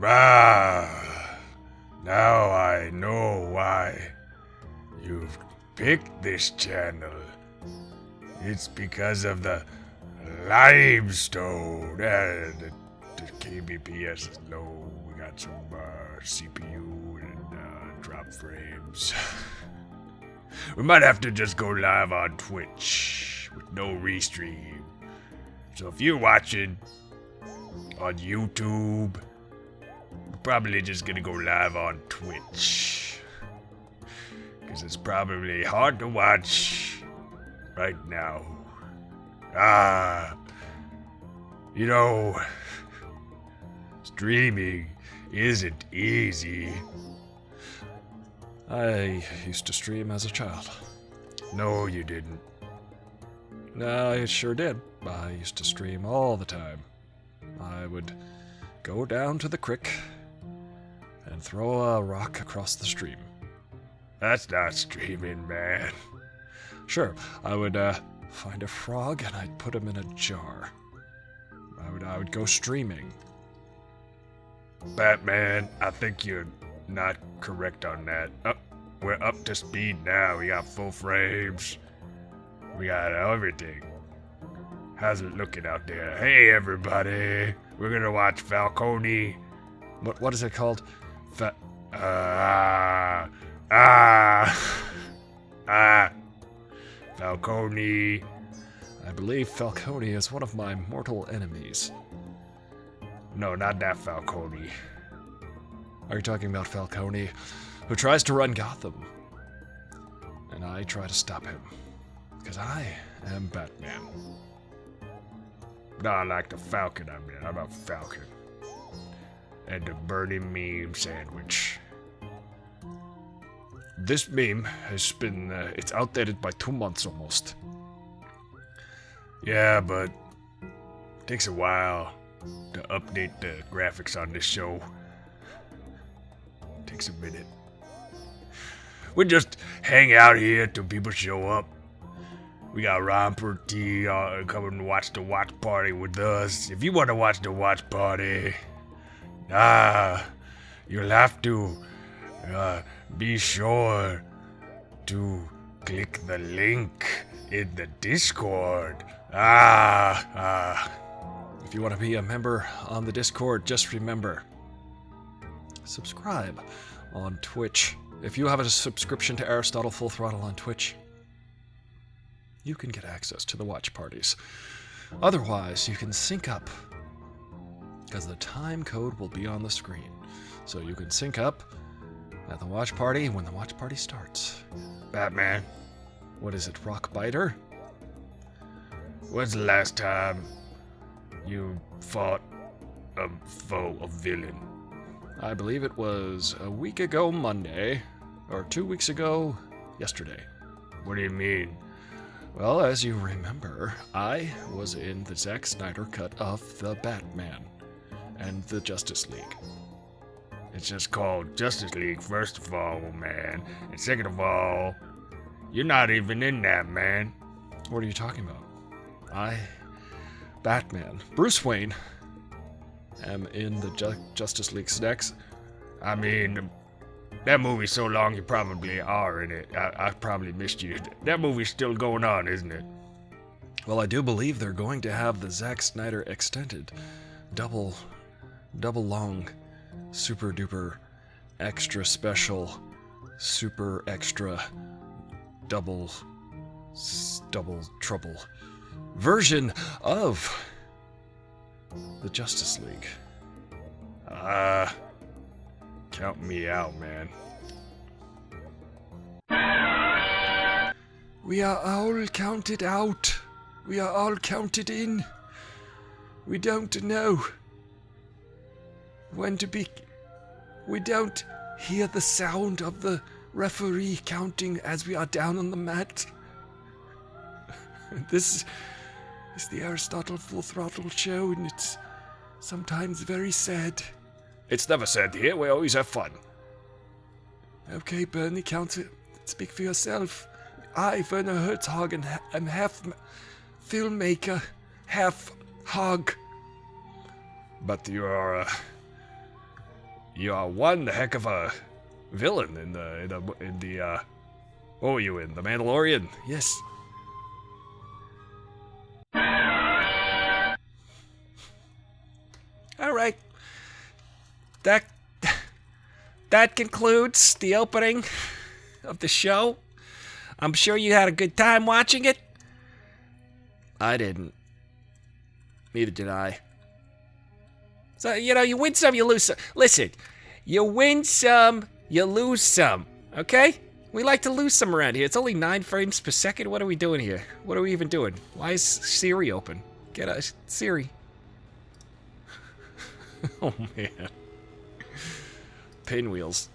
Ah, now I know why you've picked this channel. It's because of the limestone. The kbps is low. We got some CPU and drop frames. We might have to just go live on Twitch with no restream. So if you're watching on YouTube, we're probably just gonna go live on Twitch. Because it's probably hard to watch right now. You know, streaming isn't easy. I used to stream as a child. No, you didn't. I sure did. I used to stream all the time. I would go down to the creek and throw a rock across the stream. That's not streaming, man. Sure, I would find a frog and I'd put him in a jar. I would go streaming. Batman, I think you're not correct on that. We're up to speed now. We got full frames. We got everything. How's it looking out there? Hey, everybody. We're gonna watch Falcon. What is it called? Falcon. I believe Falcone is one of my mortal enemies. No, not that Falcon. Are you talking about Falcone, who tries to run Gotham? And I try to stop him, because I am Batman. No, I like the Falcon, I mean. How about Falcon? And the burning meme sandwich. This meme has been, it's outdated by 2 months almost. Yeah, but it takes a while to update the graphics on this show. Takes a minute. We just hang out here till people show up. We got Romper T coming to watch the watch party with us. If you want to watch the watch party, you'll have to be sure to click the link in the Discord. If you want to be a member on the Discord, just remember, subscribe on Twitch. If you have a subscription to Aristotle Full Throttle on Twitch, you can get access to the watch parties. Otherwise, you can sync up, because the time code will be on the screen. So you can sync up at the watch party when the watch party starts. Batman, What is it, Rock Biter? when's the last time you fought a foe, a villain? I believe it was a week ago Monday, or 2 weeks ago yesterday. What do you mean? Well, as you remember, I was in the Zack Snyder cut of The Batman and the Justice League. It's just called Justice League, first of all, man. And second of all, you're not even in that, man. What are you talking about? Batman, Bruce Wayne, am in the Justice League next. I mean, that movie's so long you probably are in it. I probably missed you. That movie's still going on, isn't it? Well, I do believe they're going to have the Zack Snyder extended, double long, super duper, extra special, super extra, double trouble version of the Justice League. Count me out, man. We are all counted out. We are all counted in. We don't know when to be. We don't hear the sound of the referee counting as we are down on the mat. This is the Aristotle Full Throttle show, and it's sometimes very sad. It's never sad here. We always have fun. Okay, Bernie, count it. Speak for yourself. I, Werner Herzhagen, am half filmmaker, half hog. But you're You are one heck of a villain in the what were you in? The Mandalorian? Yes. All right. That concludes the opening of the show. I'm sure you had a good time watching it. I didn't. Neither did I. So, you win some, you lose some. Listen, you win some, you lose some. Okay? We like to lose some around here. It's only 9 frames per second. What are we doing here? What are we even doing? Why is Siri open? Get us, Siri. Oh, man. Pinwheels.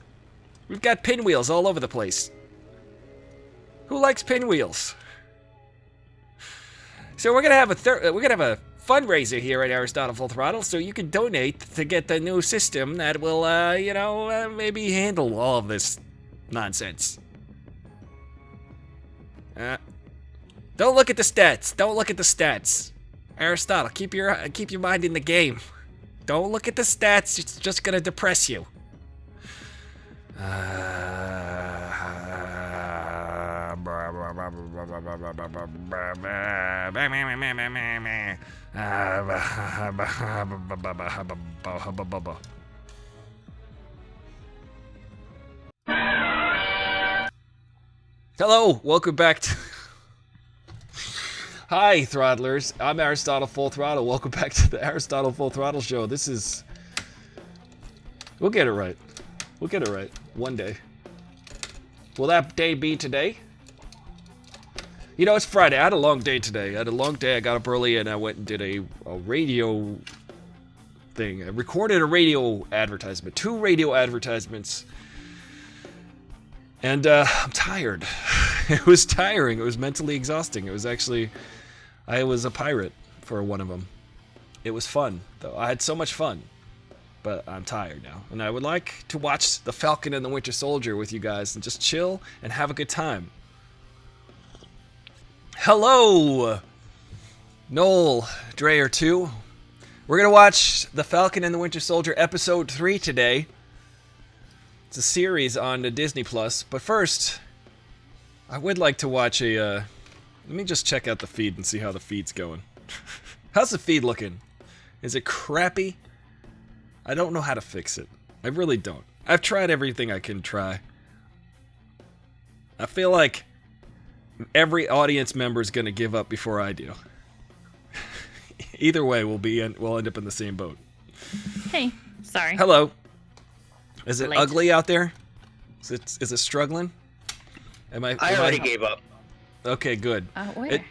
We've got pinwheels all over the place. Who likes pinwheels? So we're gonna have a fundraiser here at Aristotle Full Throttle, so you can donate to get the new system that will, maybe handle all of this nonsense. Don't look at the stats. Don't look at the stats. Aristotle, keep your mind in the game. Don't look at the stats. It's just gonna depress you. Hello, welcome back to... Hi, Throttlers. I'm Aristotle Full Throttle. Welcome back to the Aristotle Full Throttle Show. This is... We'll get it right. We'll get it right. One day. Will that day be today? You know, it's Friday. I had a long day today. I had a long day. I got up early and I went and did a radio thing. I recorded a radio advertisement. 2 radio advertisements. And I'm tired. It was tiring. It was mentally exhausting. It was actually... I was a pirate for one of them. It was fun, though. I had so much fun. But I'm tired now. And I would like to watch The Falcon and the Winter Soldier with you guys and just chill and have a good time. Hello! Noel Dreyer 2. We're going to watch The Falcon and the Winter Soldier Episode 3 today. It's a series on the Disney Plus. But first, I would like to watch a... let me just check out the feed and see how the feed's going. How's the feed looking? Is it crappy? I don't know how to fix it. I really don't. I've tried everything I can try. I feel like every audience member is going to give up before I do. Either way, we'll end up in the same boat. Hey, sorry. Hello. Is it Late. ugly out there? Is it struggling? I already gave up. Okay, good. Where?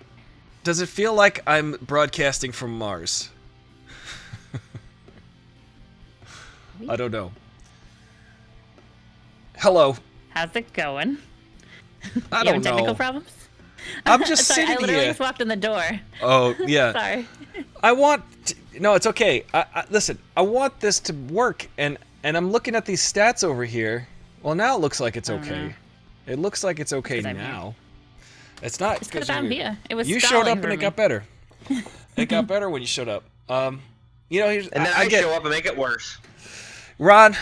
Does it feel like I'm broadcasting from Mars? I don't know. Hello. How's it going? I You don't having technical know. problems? I'm just Sorry, sitting I literally here. just walked in the door. Oh, yeah. Sorry. No, it's okay. Listen, I want this to work, and I'm looking at these stats over here. Well, now it looks like it's okay. It looks like it's okay 'Cause I'm now. It's not It's because I'm here. It was you showed stalling up for and it me. got better. It got better when you showed up. Here's And then I show up and make it worse. Ron,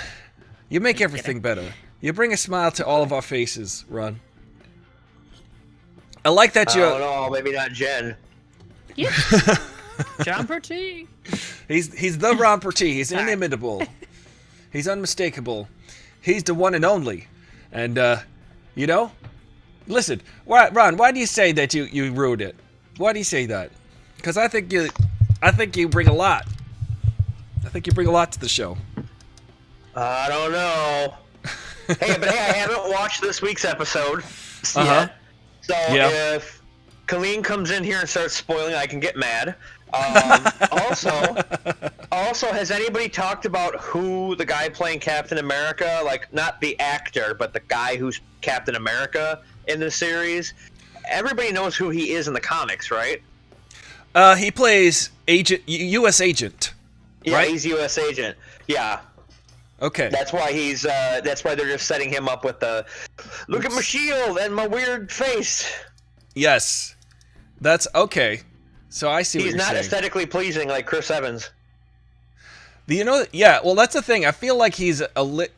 you make everything better. You bring a smile to all of our faces, Ron. I like that Oh no, maybe not Jen. Yeah. John Pertee. He's the Ron Pertee. He's inimitable. He's unmistakable. He's the one and only. And listen, Ron, why do you say that you ruined it? Why do you say that? Because I think you bring a lot. I think you bring a lot to the show. I don't know. Hey, I haven't watched this week's episode yet. So if Colleen comes in here and starts spoiling, I can get mad. Also, has anybody talked about who the guy playing Captain America, like not the actor, but the guy who's Captain America in the series? Everybody knows who he is in the comics, right? He plays U.S. agent. Yeah, right? he's U.S. agent. Yeah. Okay. That's why that's why they're just setting him up with the look at my shield and my weird face. Yes. That's okay. So I see what He's you're not saying. aesthetically pleasing like Chris Evans. Yeah, well, that's the thing. I feel like he's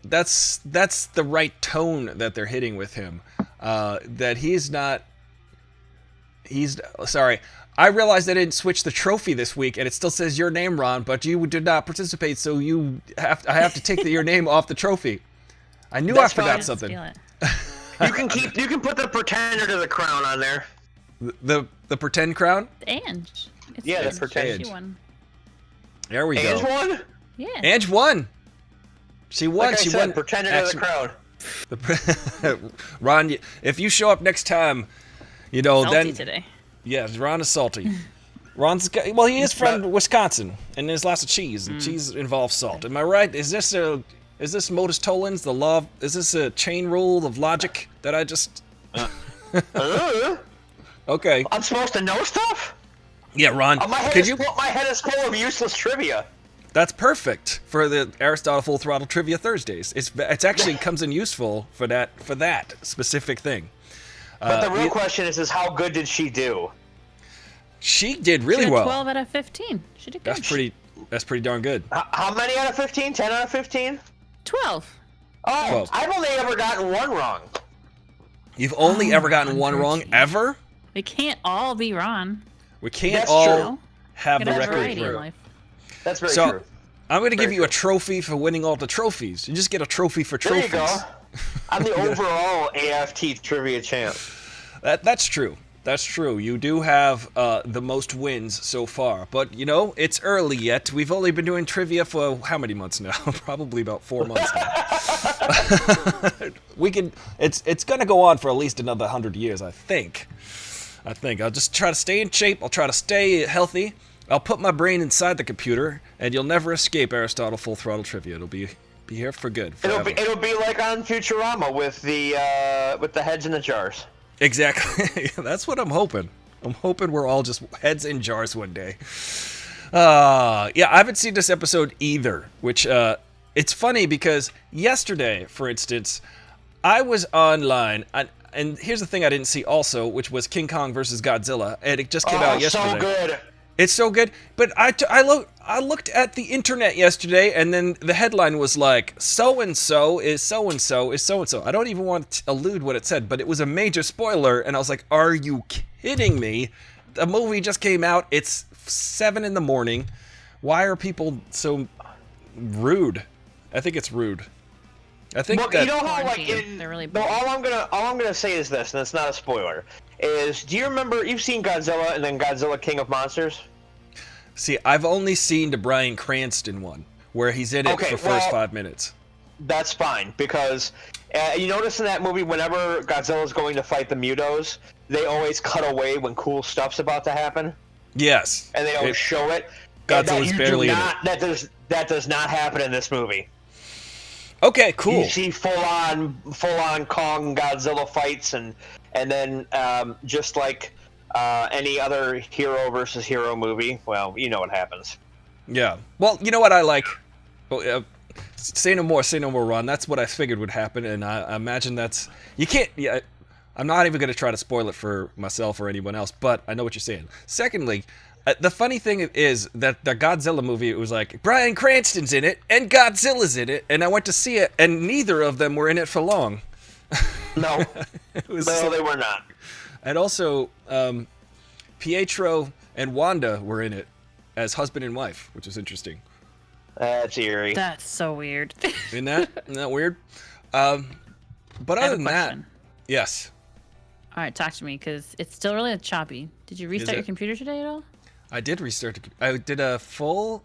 that's the right tone that they're hitting with him. That he's not. He's sorry. I realized I didn't switch the trophy this week, and it still says your name, Ron, but you did not participate, so I have to take your name off the trophy. I knew I forgot something. You can put the pretender to the crown on there. The pretend crown? Ange. Yeah, the pretend. She won. There we Ange go. won? Yeah. Ange won. She won. Like I she said, won. pretender to the crown. Ron, if you show up next time, you know, Salty then today. yeah, Ron is salty. He is from Wisconsin, and there's lots of cheese, and cheese involves salt. Am I right? Is this modus tollens, the law? Is this a chain rule of logic that I just? Okay. I'm supposed to know stuff? Yeah, Ron. My head is full of useless trivia. That's perfect for the Aristotle Full Throttle Trivia Thursdays. It's actually comes in useful for that specific thing. But the real question is how good did she do? She did really She got well. 12 out of 15. She did good. That's pretty darn good. How many out of 15? 10 out of 15? 12. Oh, 12. I've only ever gotten one wrong. You've only ever gotten one wrong ever? We can't all be Ron. We can't That's all true. have the Gotta have record variety in through. life. That's very So, true. I'm going to give Very you a trophy for winning all the trophies. You just get a trophy for There trophies. you go. I'm the overall AFT trivia champ. That's true. That's true. You do have the most wins so far. But, you know, it's early yet. We've only been doing trivia for how many months now? Probably about 4 months now. It's going to go on for at least another 100 years, I think. I'll just try to stay in shape. I'll try to stay healthy. I'll put my brain inside the computer, and you'll never escape Aristotle Full Throttle Trivia. It'll be here for good. Forever. It'll be like on Futurama with the heads in the jars. Exactly. That's what I'm hoping. I'm hoping we're all just heads in jars one day. Yeah, I haven't seen this episode either, which it's funny because yesterday, for instance, I was online, and here's the thing I didn't see also, which was King Kong versus Godzilla, and it just came out yesterday. So good. It's so good, but I looked at the internet yesterday, and then the headline was like, so-and-so is so-and-so is so-and-so. I don't even want to allude what it said, but it was a major spoiler, and I was like, are you kidding me? The movie just came out. It's 7 in the morning. Why are people so rude? I think it's rude. I think Well, that... you know how They're really no, all I'm gonna say is this, and it's not a spoiler. Do you remember you've seen Godzilla and then Godzilla King of Monsters? See, I've only seen the Bryan Cranston one, where he's in it for first 5 minutes. That's fine, because you notice in that movie, whenever Godzilla's going to fight the Mutos, they always cut away when cool stuff's about to happen, Yes. and they always show it. Godzilla's And barely in it. That does not happen in this movie. Okay, cool. You see full on Kong Godzilla fights, and then just like any other hero versus hero movie, well, you know what happens. Yeah. Well, you know what I like? Say no more, Ron. That's what I figured would happen, and I imagine that's... You can't... Yeah, I'm not even going to try to spoil it for myself or anyone else, but I know what you're saying. Secondly, the funny thing is that the Godzilla movie, it was like, Bryan Cranston's in it, and Godzilla's in it, and I went to see it, and neither of them were in it for long. No. No, They were not. And also, Pietro and Wanda were in it as husband and wife, which is interesting. That's eerie. That's so weird. Isn't that weird? But I other have a than that, question. yes. All right, talk to me, because it's still really choppy. Did you restart your computer today at all? I did restart. I did a full,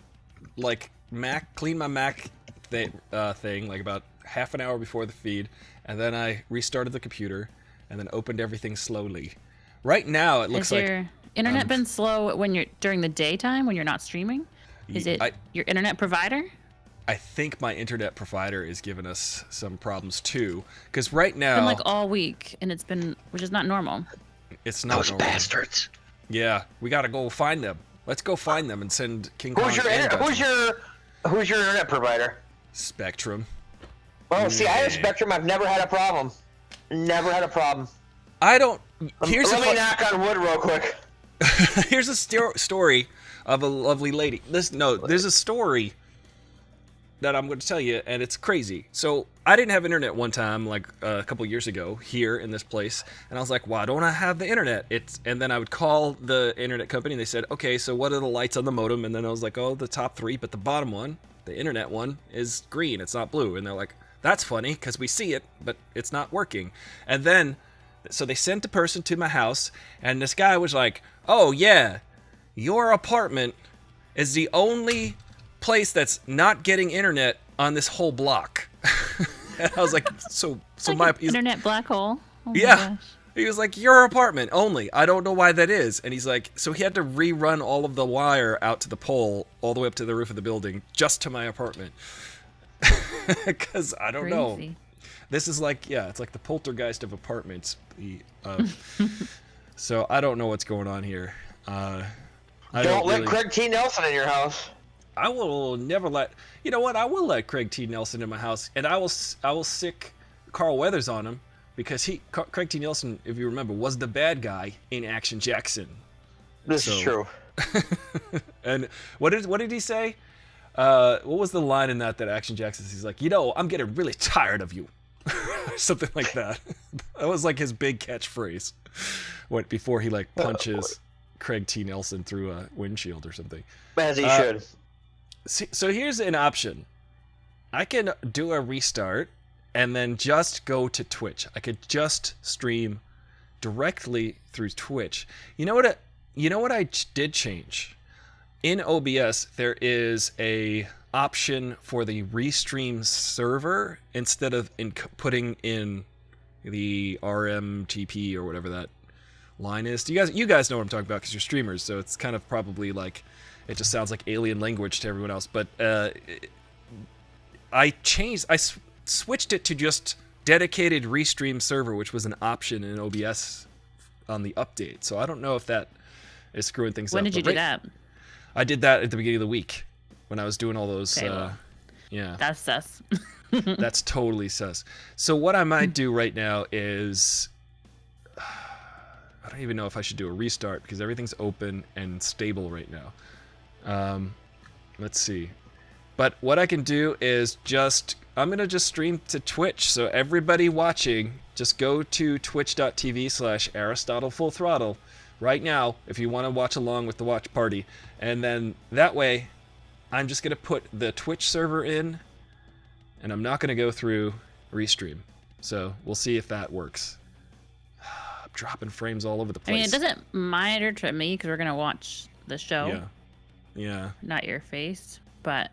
clean my Mac thing, like about half an hour before the feed, and then I restarted the computer, and then opened everything slowly. Right now, it looks Has like... your internet been slow when you're during the daytime when you're not streaming? Is it your internet provider? I think my internet provider is giving us some problems too, because right now... It's been like all week, and it's been, which is not normal. It's not Those normal. bastards. Yeah, we gotta go find them. Let's go find them and send King Kong Who's your and Godzilla. who's your internet provider? Spectrum. Oh, see, I have Spectrum. I've never had a problem. Never had a problem. I don't... Let me knock on wood real quick. Here's a story of a lovely lady. There's a story that I'm going to tell you, and it's crazy. So I didn't have internet one time, like a couple years ago, here in this place, and I was like, why don't I have the internet? And then I would call the internet company, and they said, okay, so what are the lights on the modem? And then I was like, oh, the top 3, but the bottom one, the internet one, is green. It's not blue. And they're like, that's funny, because we see it, but it's not working. And then, so they sent a person to my house, and this guy was like, oh, yeah, your apartment is the only place that's not getting internet on this whole block. And I was like, so like my internet black hole. Oh yeah. my gosh. He was like, your apartment only. I don't know why that is. And he's like, so he had to rerun all of the wire out to the pole all the way up to the roof of the building just to my apartment. Because I don't know. This is like, yeah, it's like the poltergeist of apartments. So I don't know what's going on here. Don't let Craig T. Nelson in your house. I will never let. You know what? I will let Craig T. Nelson in my house, and I will sick Carl Weathers on him because Craig T. Nelson, if you remember, was the bad guy in Action Jackson. This is true. And what did he say? What was the line in that Action Jackson? He's like, I'm getting really tired of you, something like that. That was like his big catchphrase. Before he like punches Craig T. Nelson through a windshield or something. As he should. So here's an option. I can do a restart and then just go to Twitch. I could just stream directly through Twitch. You know what I did change? In OBS, there is a option for the restream server instead of putting in the RMTP or whatever that line is. You guys know what I'm talking about because you're streamers, so it's kind of probably like it just sounds like alien language to everyone else. But I switched it to just dedicated restream server, which was an option in OBS on the update. So I don't know if that is screwing things up. When did you do that? I did that at the beginning of the week when I was doing all those. Okay, well, yeah, that's sus. That's totally sus. So what I might do right now is, I don't even know if I should do a restart because everything's open and stable right now. Let's see. But what I can do is I'm going to just stream to Twitch. So everybody watching, just go to twitch.tv/AristotleFullThrottle right now if you want to watch along with the watch party. And then that way, I'm just going to put the Twitch server in, and I'm not going to go through Restream. So we'll see if that works. I'm dropping frames all over the place. I mean, it doesn't matter to me because we're going to watch the show. Yeah. Not your face, but